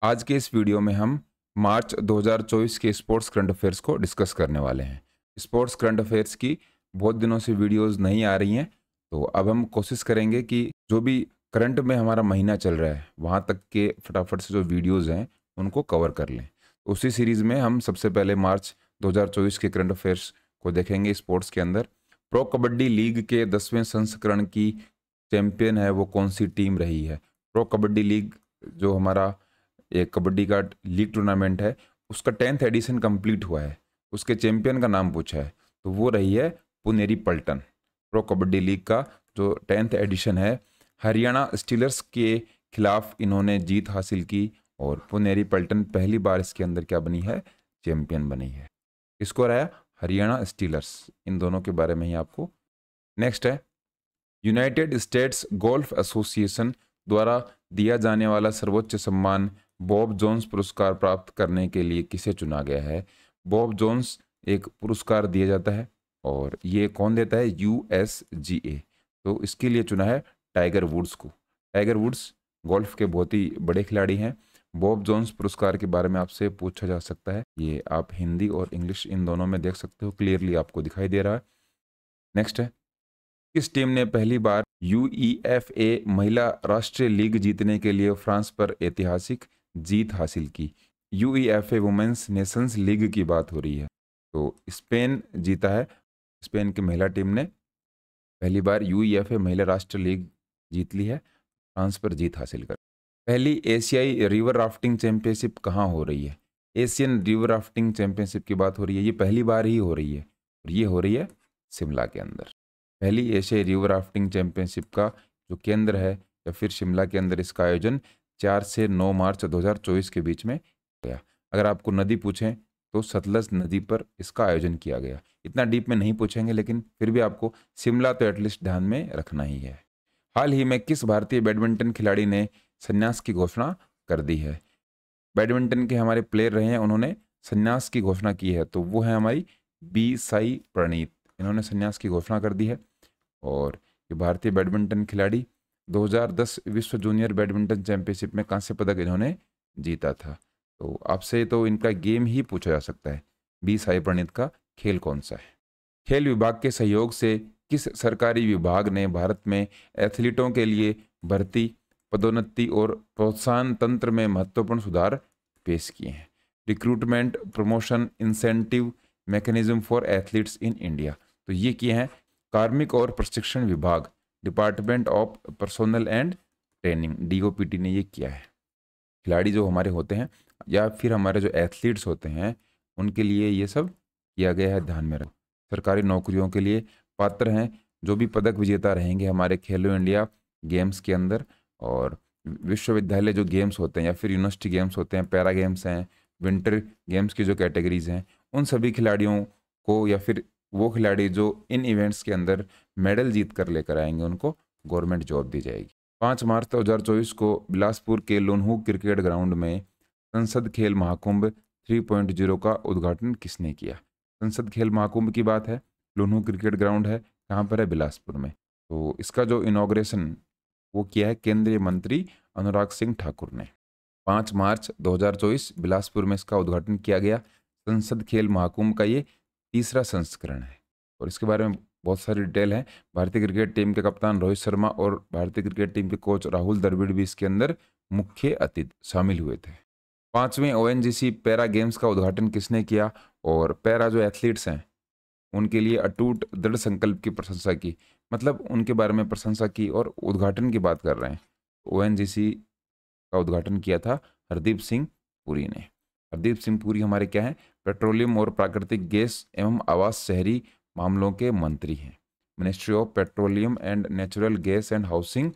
आज के इस वीडियो में हम मार्च 2024 के स्पोर्ट्स करंट अफेयर्स को डिस्कस करने वाले हैं। स्पोर्ट्स करंट अफेयर्स की बहुत दिनों से वीडियोस नहीं आ रही हैं, तो अब हम कोशिश करेंगे कि जो भी करंट में हमारा महीना चल रहा है वहाँ तक के फटाफट से जो वीडियोस हैं उनको कवर कर लें। उसी सीरीज़ में हम सबसे पहले मार्च 2024 के करंट अफेयर्स को देखेंगे। स्पोर्ट्स के अंदर प्रो कबड्डी लीग के 10वें संस्करण की चैंपियन है वो कौन सी टीम रही है। प्रो कबड्डी लीग जो हमारा एक कबड्डी का लीग टूर्नामेंट है, उसका 10th एडिशन कंप्लीट हुआ है। उसके चैंपियन का नाम पूछा है तो वो रही है पुनेरी पल्टन। प्रो कबड्डी लीग का जो 10th एडिशन है, हरियाणा स्टीलर्स के खिलाफ इन्होंने जीत हासिल की और पुनेरी पल्टन पहली बार इसके अंदर क्या बनी है, चैंपियन बनी है। इसको रहा हरियाणा स्टीलर्स, इन दोनों के बारे में ही आपको। नेक्स्ट है यूनाइटेड स्टेट्स गोल्फ एसोसिएशन द्वारा दिया जाने वाला सर्वोच्च सम्मान बॉब जोन्स पुरस्कार प्राप्त करने के लिए किसे चुना गया है। बॉब जोन्स एक पुरस्कार दिया जाता है और ये कौन देता है, USGA। तो इसके लिए चुना है टाइगर वुड्स को। टाइगर वुड्स गोल्फ के बहुत ही बड़े खिलाड़ी हैं। बॉब जोन्स पुरस्कार के बारे में आपसे पूछा जा सकता है, ये आप हिंदी और इंग्लिश इन दोनों में देख सकते हो, क्लियरली आपको दिखाई दे रहा है। नेक्स्ट है किस टीम ने पहली बार UEFA महिला राष्ट्रीय लीग जीतने के लिए फ्रांस पर ऐतिहासिक जीत हासिल की। UEFA वुमेन्स नेशंस लीग की बात हो रही है, तो स्पेन जीता है। स्पेन की महिला टीम ने पहली बार UEFA महिला राष्ट्रीय लीग जीत ली है, फ्रांस पर जीत हासिल कर। पहली एशियाई रिवर राफ्टिंग चैंपियनशिप कहाँ हो रही है। एशियन रिवर राफ्टिंग चैंपियनशिप की बात हो रही है, ये पहली बार ही हो रही है और ये हो रही है शिमला के अंदर। पहली एशियाई रिवर राफ्टिंग चैंपियनशिप का जो केंद्र है या फिर शिमला के अंदर इसका आयोजन 4 से 9 मार्च 2024 के बीच में गया। अगर आपको नदी पूछें तो सतलज नदी पर इसका आयोजन किया गया। इतना डीप में नहीं पूछेंगे, लेकिन फिर भी आपको शिमला तो एटलीस्ट ध्यान में रखना ही है। हाल ही में किस भारतीय बैडमिंटन खिलाड़ी ने संन्यास की घोषणा कर दी है। बैडमिंटन के हमारे प्लेयर रहे हैं, उन्होंने संन्यास की घोषणा की है, तो वो है हमारी बी साई प्रणीत। इन्होंने संन्यास की घोषणा कर दी है और ये भारतीय बैडमिंटन खिलाड़ी 2010 विश्व जूनियर बैडमिंटन चैंपियनशिप में कांस्य पदक इन्होंने जीता था। तो आपसे तो इनका गेम ही पूछा जा सकता है, बी साई प्रणीत का खेल कौन सा है। खेल विभाग के सहयोग से किस सरकारी विभाग ने भारत में एथलीटों के लिए भर्ती, पदोन्नति और प्रोत्साहन तंत्र में महत्वपूर्ण सुधार पेश किए हैं। Recruitment promotion incentive mechanism for athletes in India, तो ये किए हैं कार्मिक और प्रशिक्षण विभाग, department of personnel and training, DOPT ने ये किया है। खिलाड़ी जो हमारे होते हैं या फिर हमारे जो एथलीट्स होते हैं उनके लिए ये सब किया गया है, ध्यान में रखो। सरकारी नौकरियों के लिए पात्र हैं जो भी पदक विजेता रहेंगे हमारे खेलो इंडिया गेम्स के अंदर, और विश्वविद्यालय जो गेम्स होते हैं या फिर यूनिवर्सिटी गेम्स होते हैं, पैरा गेम्स हैं, विंटर गेम्स की जो कैटेगरीज हैं, उन सभी खिलाड़ियों को या फिर वो खिलाड़ी जो इन इवेंट्स के अंदर मेडल जीत कर लेकर आएंगे उनको गवर्नमेंट जॉब दी जाएगी। 5 मार्च 2024 को बिलासपुर के लोन्हू क्रिकेट ग्राउंड में संसद खेल महाकुंभ 3.0 का उद्घाटन किसने किया। संसद खेल महाकुंभ की बात है, लोन्हू क्रिकेट ग्राउंड है, कहाँ पर है, बिलासपुर में। तो इसका जो इनॉग्रेशन वो किया है केंद्रीय मंत्री अनुराग सिंह ठाकुर ने। 5 मार्च 2024 बिलासपुर में इसका उद्घाटन किया गया। संसद खेल महाकुंभ का ये तीसरा संस्करण है और इसके बारे में बहुत सारी डिटेल है। भारतीय क्रिकेट टीम के कप्तान रोहित शर्मा और भारतीय क्रिकेट टीम के कोच राहुल द्रविड़ भी इसके अंदर मुख्य अतिथि शामिल हुए थे। 5वें ONGC पैरा गेम्स का उद्घाटन किसने किया, और पैरा जो एथलीट्स हैं उनके लिए अटूट दृढ़ संकल्प की प्रशंसा की, मतलब उनके बारे में प्रशंसा की और उद्घाटन की बात कर रहे हैं। ONGC का उद्घाटन किया था हरदीप सिंह पुरी ने। हरदीप सिंह पुरी हमारे क्या हैं, पेट्रोलियम और प्राकृतिक गैस एवं आवास शहरी मामलों के मंत्री हैं, ministry of petroleum and natural gas and housing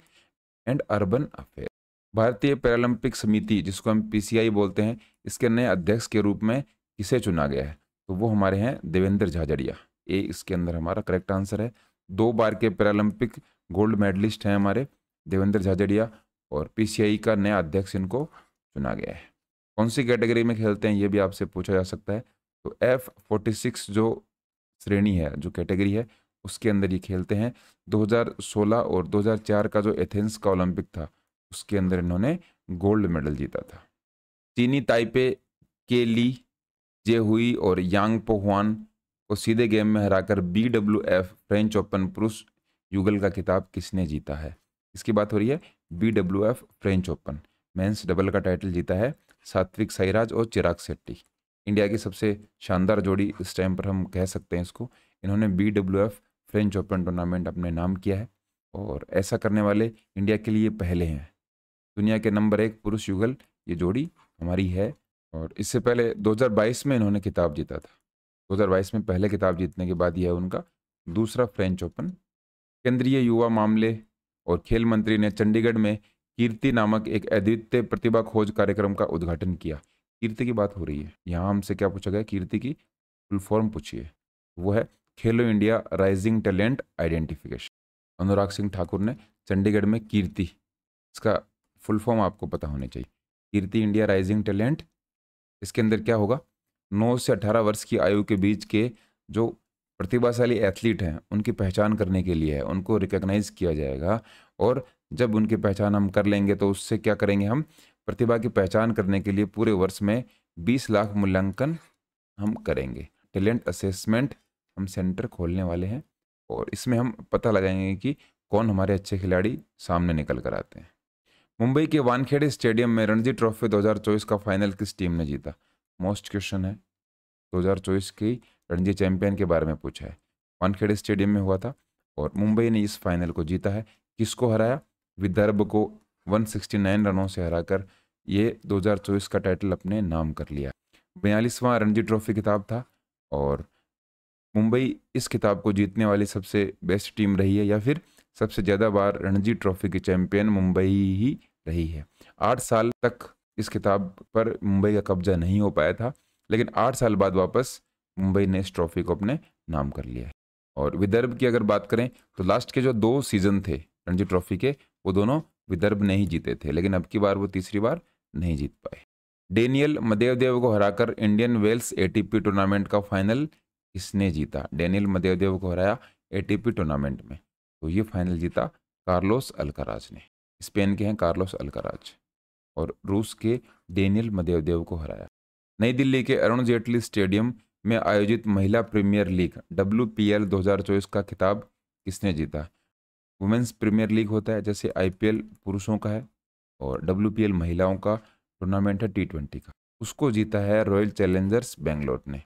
and urban affair. भारतीय पैरालंपिक समिति जिसको हम PCI बोलते हैं, इसके नए अध्यक्ष के रूप में किसे चुना गया है, तो वो हमारे हैं देवेंद्र झाझड़िया। ए इसके अंदर हमारा करेक्ट आंसर है। 2 बार के पैरालंपिक गोल्ड मेडलिस्ट हैं हमारे देवेंद्र झाझड़िया और PCI का नया अध्यक्ष इनको चुना गया है। कौन सी कैटेगरी में खेलते हैं ये भी आपसे पूछा जा सकता है, तो F46 जो श्रेणी है, जो कैटेगरी है, उसके अंदर ये खेलते हैं। 2016 और 2004 का जो एथेंस का ओलंपिक था उसके अंदर इन्होंने गोल्ड मेडल जीता था। चीनी ताइपे के ली जे हुई और यांग पो हुआन को सीधे गेम में हराकर BWF फ्रेंच ओपन पुरुष युगल का खिताब किसने जीता है? इसकी बात हो रही है BWF French open men's double का टाइटल जीता है सात्विक साईराज और चिराग शेट्टी। इंडिया की सबसे शानदार जोड़ी इस टाइम पर हम कह सकते हैं इसको। इन्होंने BWF फ्रेंच ओपन टूर्नामेंट अपने नाम किया है और ऐसा करने वाले इंडिया के लिए पहले हैं। दुनिया के नंबर 1 पुरुष युगल ये जोड़ी हमारी है। और इससे पहले 2022 में इन्होंने खिताब जीता था। 2022 में पहले खिताब जीतने के बाद यह है उनका दूसरा फ्रेंच ओपन। केंद्रीय युवा मामले और खेल मंत्री ने चंडीगढ़ में कीर्ति नामक एक अद्वितीय प्रतिभा खोज कार्यक्रम का उद्घाटन किया। कीर्ति की बात हो रही है यहाँ, हमसे क्या पूछा गया? कीर्ति की फुल फॉर्म पूछिए। वो है खेलो India rising talent identification. Anurag Singh Thakur ने चंडीगढ़ में कीर्ति, इसका फुल फॉर्म आपको पता होने चाहिए। कीर्ति इंडिया राइजिंग टैलेंट, इसके अंदर क्या होगा? 9 से 18 वर्ष की आयु के बीच के जो प्रतिभाशाली एथलीट हैं उनकी पहचान करने के लिए है, उनको रिकॉग्नाइज किया जाएगा। और जब उनकी पहचान हम कर लेंगे तो उससे क्या करेंगे? हम प्रतिभा की पहचान करने के लिए पूरे वर्ष में 20 लाख मूल्यांकन हम करेंगे। टैलेंट असेसमेंट हम सेंटर खोलने वाले हैं और इसमें हम पता लगाएंगे कि कौन हमारे अच्छे खिलाड़ी सामने निकल कर आते हैं। मुंबई के वानखेड़े स्टेडियम में रणजी ट्रॉफी 2024 का फाइनल किस टीम ने जीता? मोस्ट क्वेश्चन है, 2024 की रणजी चैंपियन के बारे में पूछा है। वानखेड़े स्टेडियम में हुआ था और मुंबई ने इस फाइनल को जीता है। किसको हराया? विदर्भ को 169 रनों से हराकर ये 2024 का टाइटल अपने नाम कर लिया। 42वां रणजी ट्रॉफी खिताब था और मुंबई इस खिताब को जीतने वाली सबसे बेस्ट टीम रही है, या फिर सबसे ज़्यादा बार रणजी ट्रॉफी की चैंपियन मुंबई ही रही है। 8 साल तक इस खिताब पर मुंबई का कब्जा नहीं हो पाया था, लेकिन 8 साल बाद वापस मुंबई ने इस ट्रॉफी को अपने नाम कर लिया है। और विदर्भ की अगर बात करें तो लास्ट के जो 2 सीजन थे रणजी ट्रॉफी के, वो दोनों विदर्भ ने ही जीते थे, लेकिन अब की बार वो तीसरी बार नहीं जीत पाए। डेनियल मदेवदेव को हराकर इंडियन वेल्स ATP टूर्नामेंट का फाइनल किसने जीता? डेनियल मदेवदेव को हराया ATP टूर्नामेंट में, तो ये फाइनल जीता कार्लोस अल्काराज ने। स्पेन के हैं कार्लोस अल्काराज और रूस के डेनियल मदेवदेव को हराया। नई दिल्ली के अरुण जेटली स्टेडियम में आयोजित महिला प्रीमियर लीग WPL 2024 का खिताब किसने जीता? वुमेन्स प्रीमियर लीग होता है, जैसे IPL पुरुषों का है और WPL महिलाओं का टूर्नामेंट है T20 का, उसको जीता है रॉयल चैलेंजर्स बेंगलोर ने।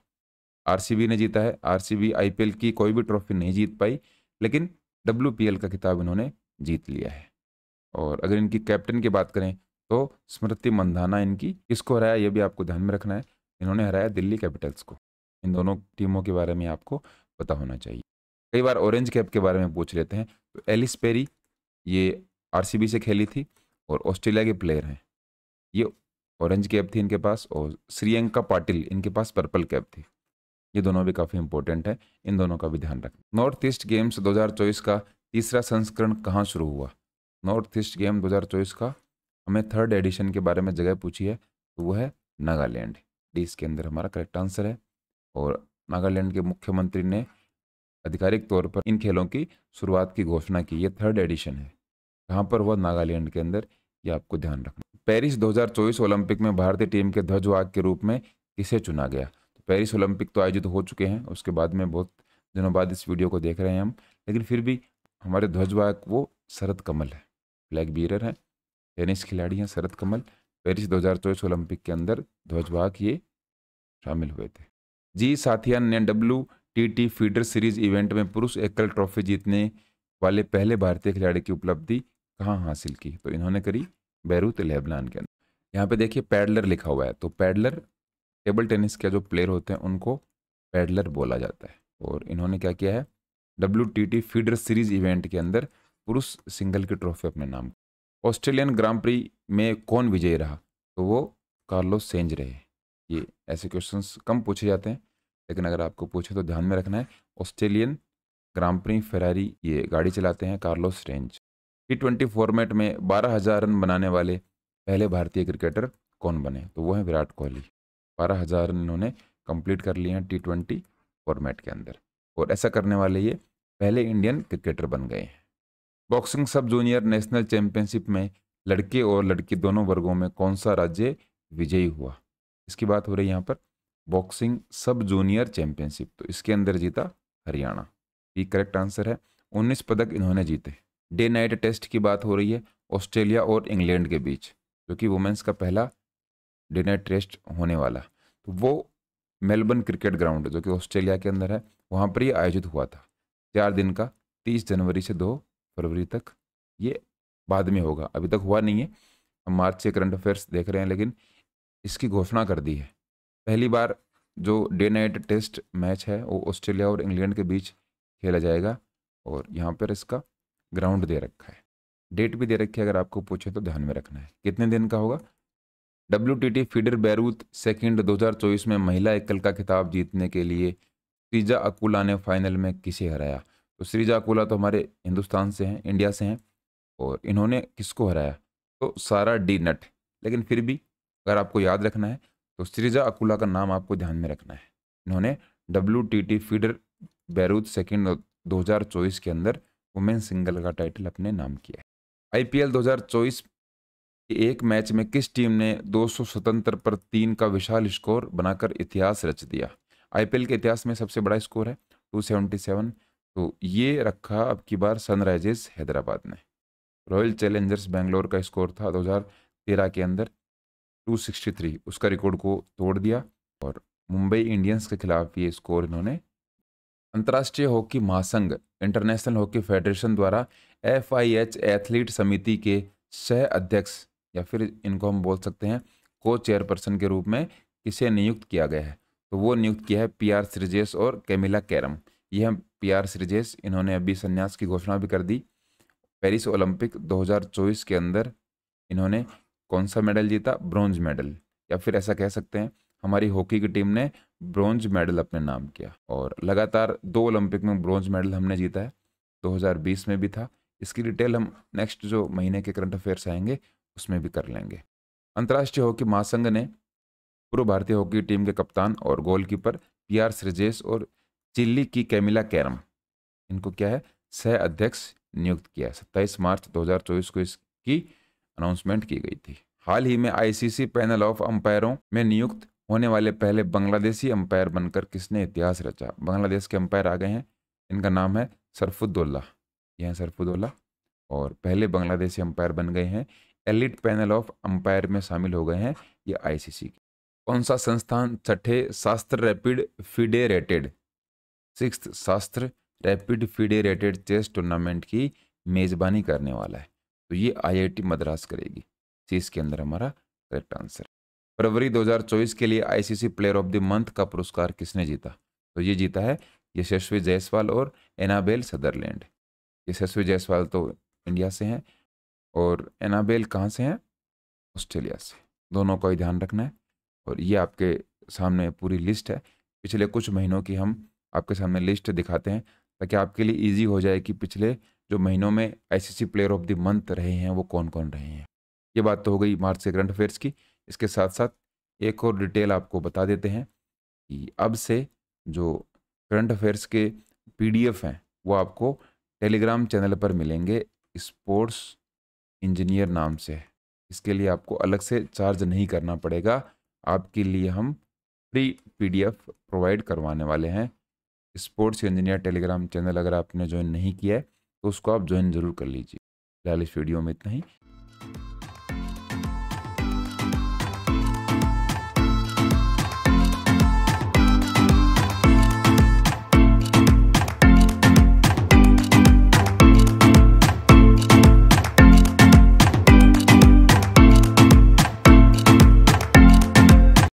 RCB ने जीता है। RCB IPL की कोई भी ट्रॉफी नहीं जीत पाई, लेकिन WPL का खिताब इन्होंने जीत लिया है। और अगर इनकी कैप्टन की बात करें तो स्मृति मंधाना इनकी, किसको हराया ये भी आपको ध्यान में रखना है। इन्होंने हराया दिल्ली कैपिटल्स को। इन दोनों टीमों के बारे में आपको पता होना चाहिए। कई बार ऑरेंज कैप के बारे में पूछ लेते हैं, तो एलिस पेरी ये RCB से खेली थी और ऑस्ट्रेलिया के प्लेयर हैं, ये ऑरेंज कैप थी इनके पास, और श्रीयंका पाटिल इनके पास पर्पल कैप थी। ये दोनों भी काफ़ी इंपॉर्टेंट है, इन दोनों का भी ध्यान रखना। नॉर्थ ईस्ट गेम्स 2024 का तीसरा संस्करण कहाँ शुरू हुआ? नॉर्थ ईस्ट गेम 2024 का हमें 3rd एडिशन के बारे में जगह पूछी है, तो वो है नागालैंड। डी इसके अंदर हमारा करेक्ट आंसर है। और नागालैंड के मुख्यमंत्री ने आधिकारिक तौर पर इन खेलों की शुरुआत की घोषणा की। ये 3rd एडिशन है। कहाँ पर हुआ? नागालैंड के अंदर। ये आपको ध्यान रखना। पेरिस 2024 ओलंपिक में भारतीय टीम के ध्वजवाहक के रूप में किसे चुना गया? तो पेरिस ओलंपिक तो आयोजित हो चुके हैं, उसके बाद में बहुत दिनों बाद इस वीडियो को देख रहे हैं हम, लेकिन फिर भी हमारे ध्वजवाहक वो शरद कमल है, फ्लैग बीरर है, टेनिस खिलाड़ी हैं शरद कमल। पेरिस 2024 ओलंपिक के अंदर ध्वजवाहक ये शामिल हुए थे। जी साथियान ने WTT फीडर सीरीज इवेंट में पुरुष एकल ट्रॉफी जीतने वाले पहले भारतीय खिलाड़ी की उपलब्धि कहाँ हासिल की? तो इन्होंने करी बेरूत लेबनान के अंदर। यहाँ पे देखिए पैडलर लिखा हुआ है, तो पैडलर टेबल टेनिस के जो प्लेयर होते हैं उनको पैडलर बोला जाता है। और इन्होंने क्या किया है? WTT फीडर सीरीज इवेंट के अंदर पुरुष सिंगल की ट्रॉफी अपने नाम। ऑस्ट्रेलियन ग्रां प्री में कौन विजयी रहा? तो वो कार्लोस सेंज रहे। ये ऐसे क्वेश्चंस कम पूछे जाते हैं, लेकिन अगर आपको पूछे तो ध्यान में रखना है। ऑस्ट्रेलियन ग्रां प्री फेरारी ये गाड़ी चलाते हैं कार्लोस सेंज। T20 फॉर्मेट में 12,000 रन बनाने वाले पहले भारतीय क्रिकेटर कौन बने? तो वो हैं विराट कोहली। 12,000 रन इन्होंने कंप्लीट कर लिए हैं T20 फॉर्मेट के अंदर, और ऐसा करने वाले ये पहले इंडियन क्रिकेटर बन गए हैं। बॉक्सिंग सब जूनियर नेशनल चैंपियनशिप में लड़के और लड़की दोनों वर्गों में कौन सा राज्य विजयी हुआ। इसकी बात हो रही है यहाँ पर बॉक्सिंग सब जूनियर चैंपियनशिप, तो इसके अंदर जीता हरियाणा। ये करेक्ट आंसर है। 19 पदक इन्होंने जीते। डे नाइट टेस्ट की बात हो रही है ऑस्ट्रेलिया और इंग्लैंड के बीच, जो कि वुमेन्स का पहला डे नाइट टेस्ट होने वाला। तो वो मेलबर्न क्रिकेट ग्राउंड जो कि ऑस्ट्रेलिया के अंदर है, वहाँ पर ये आयोजित हुआ था। 4 दिन का, 30 जनवरी से 2 फरवरी तक। ये बाद में होगा, अभी तक हुआ नहीं है। हम मार्च से करंट अफेयर्स देख रहे हैं, लेकिन इसकी घोषणा कर दी है। पहली बार जो डे नाइट टेस्ट मैच है वो ऑस्ट्रेलिया और इंग्लैंड के बीच खेला जाएगा, और यहाँ पर इसका ग्राउंड दे रखा है, डेट भी दे रखी है। अगर आपको पूछे तो ध्यान में रखना है कितने दिन का होगा। WTT फीडर बैरूत सेकंड 2024 में महिला एकल का खिताब जीतने के लिए श्रीजा अकुला ने फाइनल में किसे हराया। तो श्रीजा अकुला तो हमारे हिंदुस्तान से हैं, इंडिया से हैं, और इन्होंने किसको हराया, तो सारा डी नट। लेकिन फिर भी अगर आपको याद रखना है तो श्रीजा अकुला का नाम आपको ध्यान में रखना है। इन्होंने WTT फीडर बैरूत सेकंड 2024 के अंदर वुमेन सिंगल का टाइटल अपने नाम किया है। IPL 2024 एक मैच में किस टीम ने 277 पर 3 का विशाल स्कोर बनाकर इतिहास रच दिया। IPL के इतिहास में सबसे बड़ा स्कोर है 277, तो ये रखा अब की बार सनराइजर्स हैदराबाद ने। रॉयल चैलेंजर्स बेंगलोर का स्कोर था 2013 के अंदर 263, उसका रिकॉर्ड को तोड़ दिया, और मुंबई इंडियंस के खिलाफ ये स्कोर इन्होंने। अंतर्राष्ट्रीय हॉकी महासंघ इंटरनेशनल हॉकी फेडरेशन द्वारा FIH एथलीट समिति के सह अध्यक्ष, या फिर इनको हम बोल सकते हैं को चेयरपर्सन के रूप में किसे नियुक्त किया गया है। तो वो नियुक्त किया है PR श्रीजेश और कैमिला कैरम। ये हम PR श्रीजेश, इन्होंने अभी संन्यास की घोषणा भी कर दी। पेरिस ओलंपिक 2024 के अंदर इन्होंने कौन सा मेडल जीता, ब्रॉन्ज मेडल, या फिर ऐसा कह सकते हैं हमारी हॉकी की टीम ने ब्रॉन्ज मेडल अपने नाम किया। और लगातार 2 ओलंपिक में ब्रॉन्ज मेडल हमने जीता है, 2020 में भी था। इसकी डिटेल हम नेक्स्ट जो महीने के करंट अफेयर्स आएंगे उसमें भी कर लेंगे। अंतर्राष्ट्रीय हॉकी महासंघ ने पूर्व भारतीय हॉकी टीम के कप्तान और गोलकीपर PR श्रीजेश और चिल्ली की कैमिला कैरम, इनको क्या है सह अध्यक्ष नियुक्त किया है। 27 मार्च 2024 को इसकी अनाउंसमेंट की गई थी। हाल ही में ICC पैनल ऑफ अंपायरों में नियुक्त होने वाले पहले बांग्लादेशी अंपायर बनकर किसने इतिहास रचा। बांग्लादेश के अंपायर आ गए हैं, इनका नाम है सरफुद्दौला। यह है सरफुद्दौला, और पहले बांग्लादेशी अंपायर बन गए हैं। एलिट पैनल ऑफ अंपायर में शामिल हो गए हैं ये ICC के। कौन सा संस्थान छठे शास्त्र रैपिड फिडेरेटेड सिक्स्थ शास्त्र रैपिड फिडेरेटेड चेस टूर्नामेंट की मेजबानी करने वाला है। तो ये IIT मद्रास करेगी। चेस के अंदर हमारा करेक्ट आंसर। फरवरी 2024 के लिए ICC player of the month का पुरस्कार किसने जीता। तो ये जीता है यशस्वी जायसवाल और एनाबेल सदरलैंड। यशस्वी जायसवाल तो इंडिया से हैं, और एनाबेल कहाँ से हैं, ऑस्ट्रेलिया से। दोनों का ही ध्यान रखना है। और ये आपके सामने पूरी लिस्ट है, पिछले कुछ महीनों की हम आपके सामने लिस्ट दिखाते हैं ताकि आपके लिए इजी हो जाए कि पिछले जो महीनों में ICC player of the month रहे हैं वो कौन कौन रहे हैं। ये बात तो हो गई मार्च से करंट अफेयर्स की। इसके साथ साथ एक और डिटेल आपको बता देते हैं कि अब से जो करंट अफेयर्स के PDF हैं वो आपको टेलीग्राम चैनल पर मिलेंगे, स्पोर्ट्स इंजीनियर नाम से। इसके लिए आपको अलग से चार्ज नहीं करना पड़ेगा, आपके लिए हम फ्री PDF प्रोवाइड करवाने वाले हैं। स्पोर्ट्स इंजीनियर टेलीग्राम चैनल अगर आपने ज्वाइन नहीं किया है तो उसको आप ज्वाइन जरूर कर लीजिए। फिलहाल इस वीडियो में इतना ही।